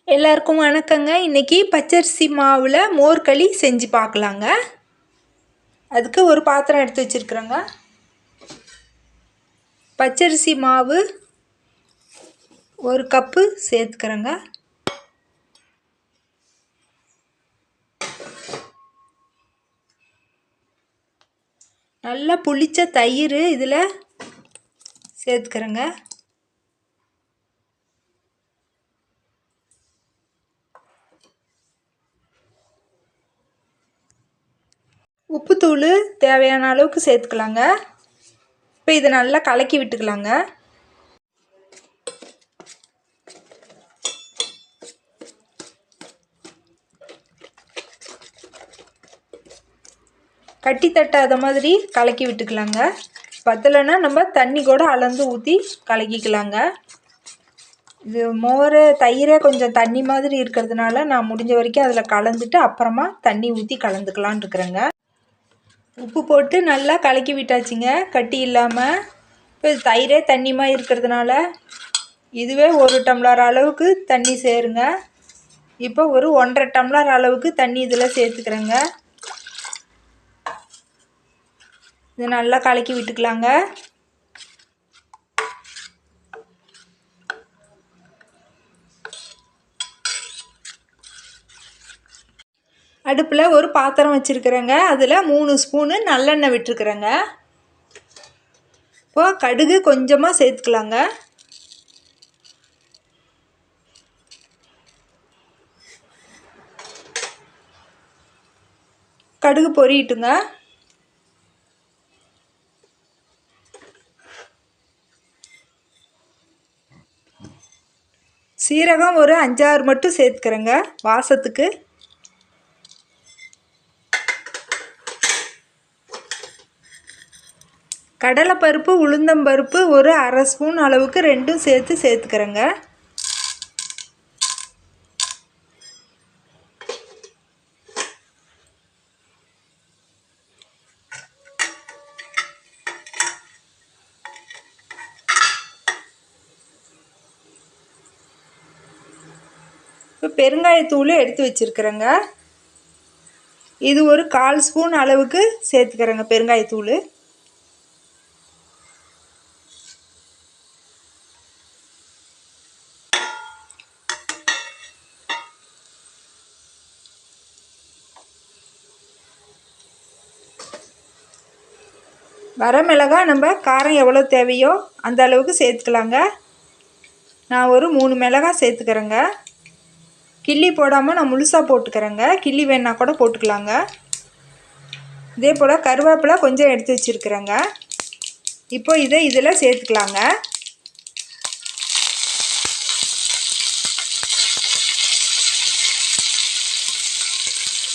எல்லாருக்கும் வணக்கங்க. இன்றைக்கி பச்சரிசி மாவில் மோர்களி செஞ்சு பார்க்கலாங்க. அதுக்கு ஒரு பாத்திரம் எடுத்து வச்சுருக்குறேங்க. பச்சரிசி மாவு 1 கப்பு சேர்த்துக்கிறேங்க. நல்லா புளிச்ச தயிர் இதில் சேர்த்துக்கிறேங்க. உப்புத்தூள் தேவையான அளவுக்கு சேர்த்துக்கலாங்க. இப்போ இதை நல்லா கலக்கி விட்டுக்கலாங்க. கட்டி தட்டாத மாதிரி கலக்கி விட்டுக்கலாங்க. பத்தலைன்னா நம்ம தண்ணி கூட அளந்து ஊற்றி கலக்கிக்கலாங்க. இது மோர் தயிரே கொஞ்சம் தண்ணி மாதிரி இருக்கிறதுனால நான் முடிஞ்ச வரைக்கும் அதில் கலந்துட்டு அப்புறமா தண்ணி ஊற்றி கலந்துக்கலான்னு இருக்கிறேங்க. உப்பு போட்டு நல்லா கலக்கி விட்டாச்சுங்க, கட்டி இல்லாமல். இப்போ தயிரே தண்ணிமாக இருக்கிறதுனால இதுவே 1 டம்ளர் அளவுக்கு தண்ணி சேருங்க. இப்போ ஒரு 1.5 டம்ளர் அளவுக்கு தண்ணி இதில் சேர்த்துக்கிறேங்க. இது நல்லா கலக்கி விட்டுக்கலாங்க. அடுப்பில் ஒரு பாத்திரம் வச்சுருக்கிறேங்க. அதில் 3 ஸ்பூனு நல்லெண்ணெய் விட்டுருக்குறேங்க. இப்போ கடுகு கொஞ்சமாக சேர்த்துக்கலாங்க. கடுகு பொரியட்டுங்க. சீரகம் ஒரு 5-6 மட்டும் சேர்த்துக்கிறேங்க வாசத்துக்கு. கடலைப்பருப்பு உளுந்தம்பருப்பு ஒரு 1/2 ஸ்பூன் அளவுக்கு ரெண்டும் சேர்த்துக்கிறேங்க. இப்போ பெருங்காயத்தூள் எடுத்து வச்சுருக்கிறேங்க. இது ஒரு 1/4 ஸ்பூன் அளவுக்கு சேர்த்துக்கிறேங்க பெருங்காயத்தூள். வரமிளகாய் நம்ம காரம் எவ்வளோ தேவையோ அந்த அளவுக்கு சேர்த்துக்கலாங்க. நான் ஒரு 3 மிளகாய் சேர்த்துக்கிறேங்க. கிள்ளி போடாமல் நான் முழுசாக போட்டுக்கிறேங்க. கிள்ளி வேணால் கூட போட்டுக்கலாங்க. இதே போல் கருவேப்பிலை கொஞ்சம் எடுத்து வச்சுருக்கிறேங்க. இப்போ இதை இதில் சேர்த்துக்கலாங்க.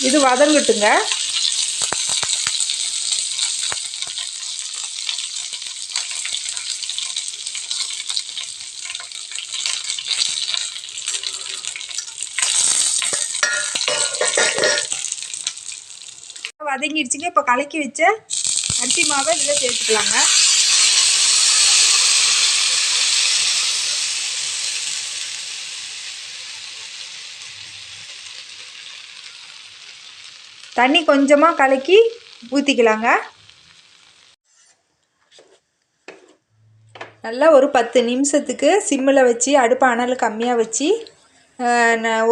இது வதங்கட்டுங்க. வதங்கிடுச்சுங்க. இப்போ கலக்கி வச்ச அரிசி மாவை இதில் சேர்த்துக்கலாங்க. தண்ணி கொஞ்சமாக கலக்கி ஊற்றிக்கலாங்க. நல்லா ஒரு 10 நிமிஷத்துக்கு சிம்மில் வச்சு அடுப்பு அனல் கம்மியாக வச்சு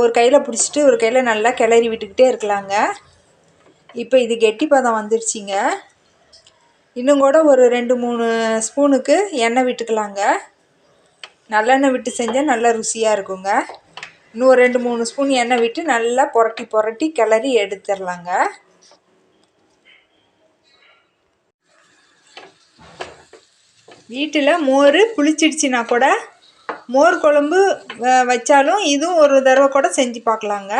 ஒரு கையில் பிடிச்சிட்டு ஒரு கையில் நல்லா கிளறி விட்டுக்கிட்டே இருக்கலாங்க. இப்போ இது கெட்டி பதம் வந்துருச்சிங்க. இன்னும் கூட ஒரு 2-3 ஸ்பூனுக்கு எண்ணெய் விட்டுக்கலாங்க. நல்லெண்ணெய் விட்டு செஞ்சால் நல்லா ருசியாக இருக்குங்க. இன்னும் ஒரு 2-3 ஸ்பூன் எண்ணெய் விட்டு நல்லா புரட்டி கிளறி எடுத்துடலாங்க. வீட்டில் மோர் புளிச்சிடுச்சின்னா கூட மோர் குழம்பு வச்சாலும் இதுவும் ஒரு தடவை கூட செஞ்சு பார்க்கலாங்க.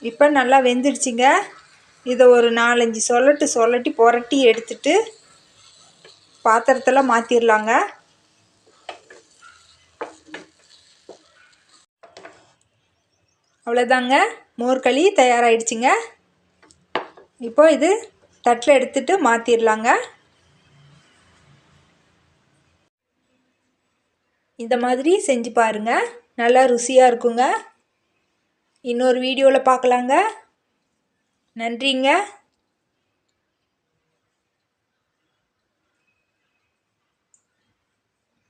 இப்போ நல்லா வெந்துடுச்சிங்க. இதை ஒரு 4-5 சொல்லட்டி புரட்டி எடுத்துட்டு பாத்திரத்தில் மாற்றிடலாங்க. அவ்வளோதாங்க, மோர் களி தயாராகிடுச்சிங்க. இப்போ இது தட்டில் எடுத்துட்டு மாற்றிடலாங்க. இந்த மாதிரி செஞ்சு பாருங்கள், நல்லா ருசியாக இருக்குங்க. இன்னொரு வீடியோவில் பார்க்கலாங்க. நன்றிங்க.